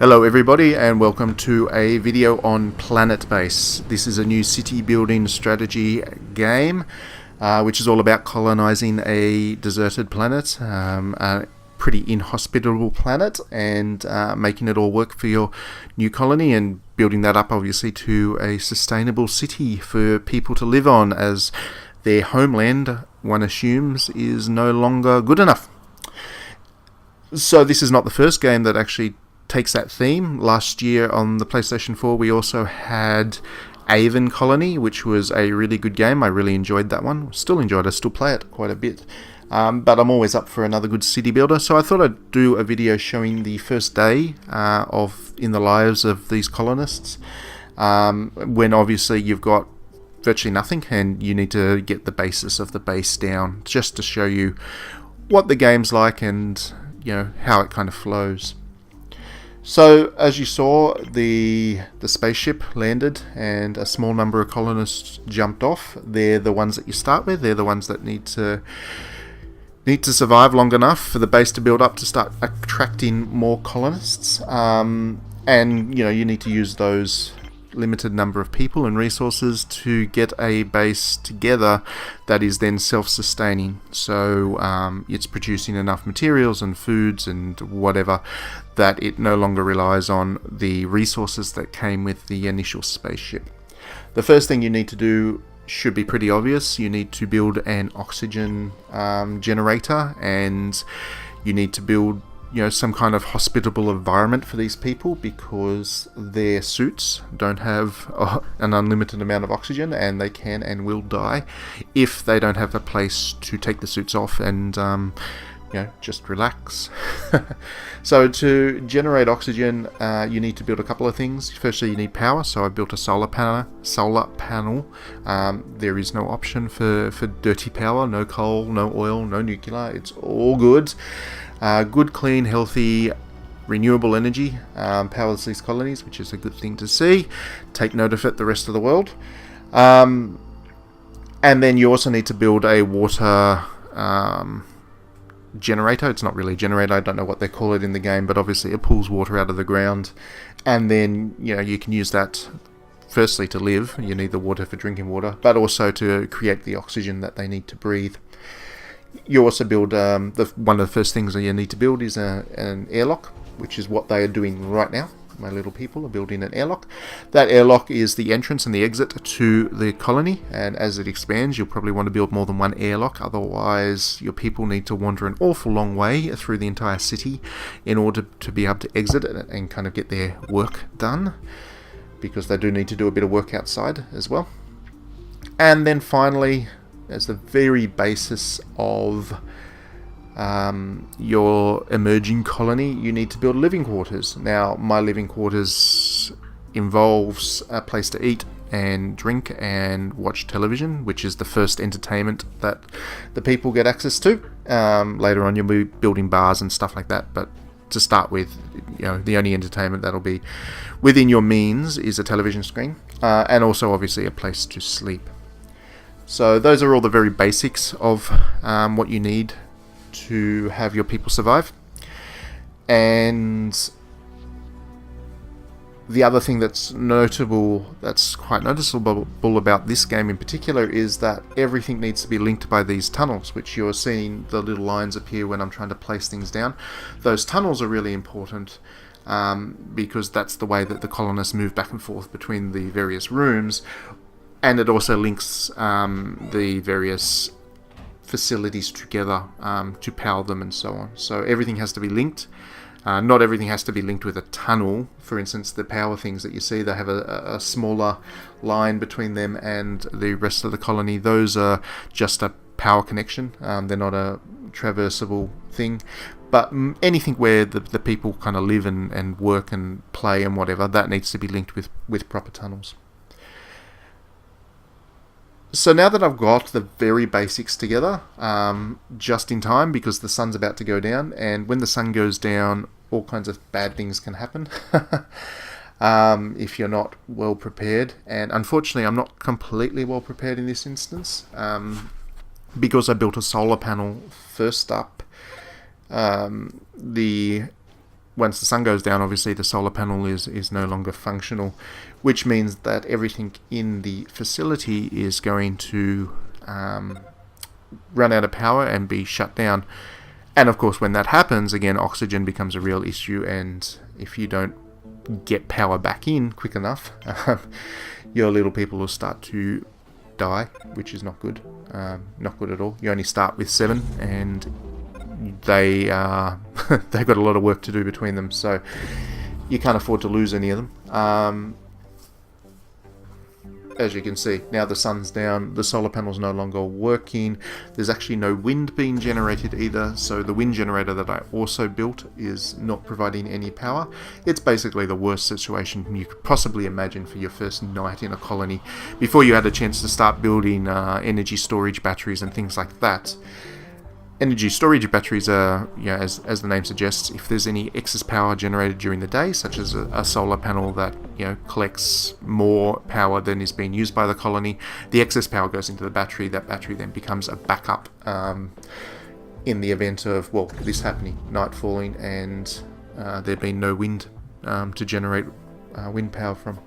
Hello everybody and welcome to a video on Planetbase. This is a new city building strategy game which is all about colonizing a deserted planet, a pretty inhospitable planet, and making it all work for your new colony and building that up obviously to a sustainable city for people to live on, as their homeland, one assumes, is no longer good enough. So this is not the first game that actually takes that theme. Last year on the PlayStation 4 we also had Aven Colony, which was a really good game. I really enjoyed that one. Still enjoyed it, I still play it quite a bit. But I'm always up for another good city builder, so I thought I'd do a video showing the first day in the lives of these colonists, when obviously you've got virtually nothing and you need to get the basis of the base down, just to show you what the game's like and how it kind of flows. So as you saw, the spaceship landed and a small number of colonists jumped off. They're the ones that you start with. They're the ones that need to survive long enough for the base to build up to start attracting more colonists. And you need to use those limited number of people and resources to get a base together that is then self-sustaining. So it's producing enough materials and foods and whatever that it no longer relies on the resources that came with the initial spaceship. The first thing you need to do should be pretty obvious. You need to build an oxygen generator, and you need to build some kind of hospitable environment for these people, because their suits don't have an unlimited amount of oxygen and they can and will die if they don't have a place to take the suits off and just relax. So to generate oxygen you need to build a couple of things. Firstly, you need power, so I built a solar panel. There is no option for dirty power. No coal, no oil, no nuclear. It's all good. Good, clean, healthy, renewable energy powers these colonies, which is a good thing to see. Take note of it, the rest of the world. And then you also need to build a water generator. It's not really a generator, I don't know what they call it in the game, but obviously it pulls water out of the ground, and then you can use that firstly to live. You need the water for drinking water, but also to create the oxygen that they need to breathe. You also build, one of the first things that you need to build is an airlock, which is what they are doing right now. My little people are building an airlock. That airlock is the entrance and the exit to the colony, and as it expands you'll probably want to build more than one airlock, otherwise your people need to wander an awful long way through the entire city in order to be able to exit it and kind of get their work done, because they do need to do a bit of work outside as well. And then finally, as the very basis of your emerging colony, you need to build living quarters. Now, my living quarters involves a place to eat and drink and watch television, which is the first entertainment that the people get access to. Later on you'll be building bars and stuff like that, but to start with, the only entertainment that'll be within your means is a television screen, and also obviously a place to sleep. So those are all the very basics of what you need to have your people survive. And the other thing that's quite noticeable about this game in particular, is that everything needs to be linked by these tunnels, which you're seeing the little lines appear when I'm trying to place things down. Those tunnels are really important because that's the way that the colonists move back and forth between the various rooms. And it also links the various facilities together to power them and so on. So everything has to be linked. Not everything has to be linked with a tunnel. For instance, the power things that you see, they have a smaller line between them and the rest of the colony. Those are just a power connection. They're not a traversable thing. But anything where the people kind of live and work and play and whatever, that needs to be linked with proper tunnels. So now that I've got the very basics together, just in time, because the sun's about to go down, and when the sun goes down, all kinds of bad things can happen if you're not well prepared. And unfortunately, I'm not completely well prepared in this instance, because I built a solar panel first up. The once the sun goes down, obviously the solar panel is no longer functional, which means that everything in the facility is going to run out of power and be shut down. And of course, when that happens, again, oxygen becomes a real issue, and if you don't get power back in quick enough, your little people will start to die, which is not good. Not good at all. You only start with 7, and they've got a lot of work to do between them, so you can't afford to lose any of them. As you can see, now the sun's down, the solar panel's no longer working. There's actually no wind being generated either, so the wind generator that I also built is not providing any power. It's basically the worst situation you could possibly imagine for your first night in a colony, before you had a chance to start building energy storage batteries and things like that. Energy storage batteries are, as the name suggests, if there's any excess power generated during the day, such as a solar panel that collects more power than is being used by the colony, the excess power goes into the battery. That battery then becomes a backup in the event of, well, this happening, night falling, and there being no wind to generate wind power from.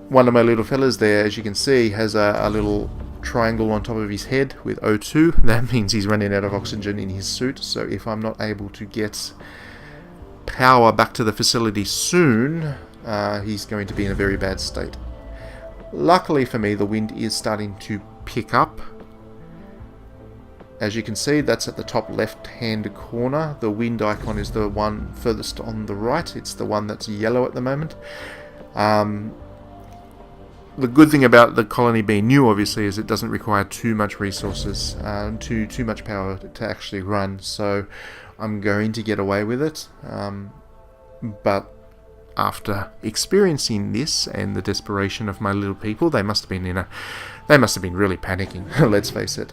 One of my little fellas there, as you can see, has a little triangle on top of his head with O2. That means he's running out of oxygen in his suit, so if I'm not able to get power back to the facility soon, he's going to be in a very bad state. Luckily for me, the wind is starting to pick up. As you can see, that's at the top left hand corner. The wind icon is the one furthest on the right. It's the one that's yellow at the moment. The good thing about the colony being new, obviously, is it doesn't require too much resources, too much power to actually run. So I'm going to get away with it. But after experiencing this and the desperation of my little people, they must have been really panicking. Let's face it.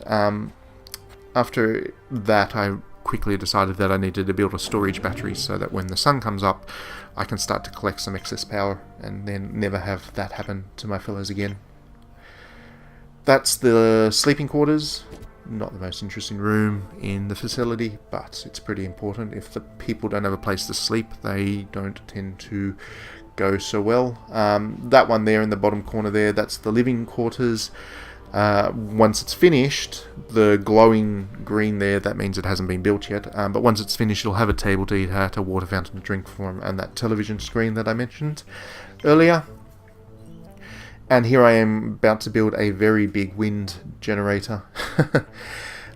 After that, I quickly decided that I needed to build a storage battery so that when the sun comes up, I can start to collect some excess power and then never have that happen to my fellows again. That's the sleeping quarters. Not the most interesting room in the facility, but it's pretty important. If the people don't have a place to sleep, they don't tend to go so well. That one there in the bottom corner there, that's the living quarters. Once it's finished, the glowing green there, that means it hasn't been built yet, but once it's finished, it'll have a table to eat at, a water fountain to drink from, and that television screen that I mentioned earlier. And here I am about to build a very big wind generator.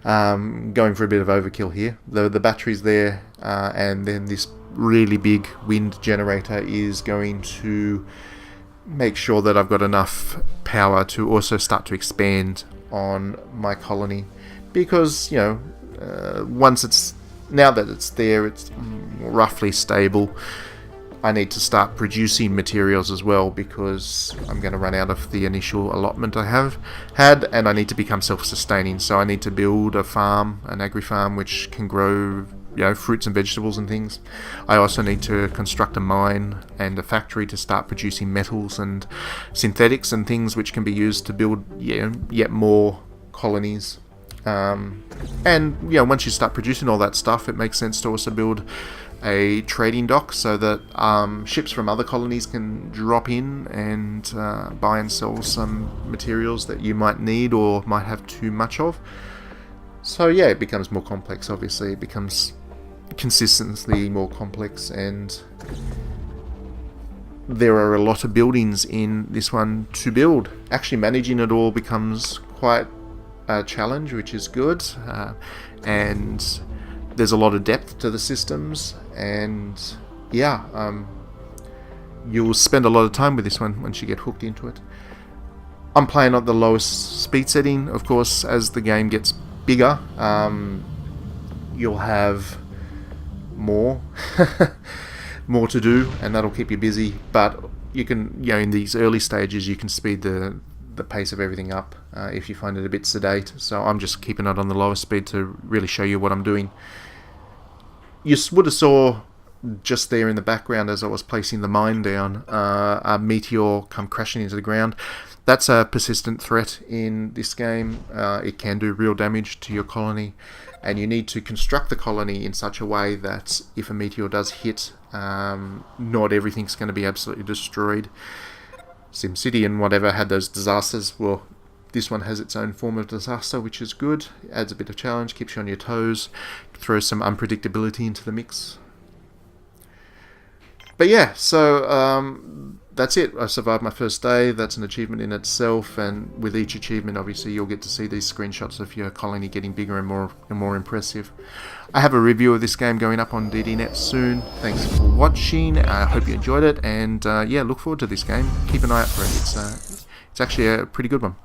Going for a bit of overkill here. The battery's there, and then this really big wind generator is going to make sure that I've got enough power to also start to expand on my colony, because now that it's there, it's roughly stable. I need to start producing materials as well, because I'm going to run out of the initial allotment I have had, and I need to become self-sustaining. So I need to build a farm, an agri-farm, which can grow fruits and vegetables and things. I also need to construct a mine and a factory to start producing metals and synthetics and things which can be used to build yet more colonies. And once you start producing all that stuff, it makes sense to also build a trading dock so that ships from other colonies can drop in and buy and sell some materials that you might need or might have too much of. So it becomes more complex. Obviously, it becomes consistently more complex, and there are a lot of buildings in this one to build. Actually managing it all becomes quite a challenge, which is good, and there's a lot of depth to the systems, and you'll spend a lot of time with this one once you get hooked into it. I'm playing at the lowest speed setting. Of course, as the game gets bigger, you'll have more to do, and that'll keep you busy. But you can, in these early stages, you can speed the pace of everything up if you find it a bit sedate. So I'm just keeping it on the lowest speed to really show you what I'm doing. You would have saw just there in the background as I was placing the mine down, a meteor come crashing into the ground. that's a persistent threat in this game. It can do real damage to your colony, and you need to construct the colony in such a way that if a meteor does hit, not everything's going to be absolutely destroyed. SimCity and whatever had those disasters. Well, this one has its own form of disaster, which is good. It adds a bit of challenge, keeps you on your toes, throws some unpredictability into the mix. But yeah, so that's it. I survived my first day. That's an achievement in itself, and with each achievement, obviously, you'll get to see these screenshots of your colony getting bigger and more impressive. I have a review of this game going up on DDNet soon. Thanks for watching. I hope you enjoyed it, and yeah, look forward to this game. Keep an eye out for it. It's actually a pretty good one.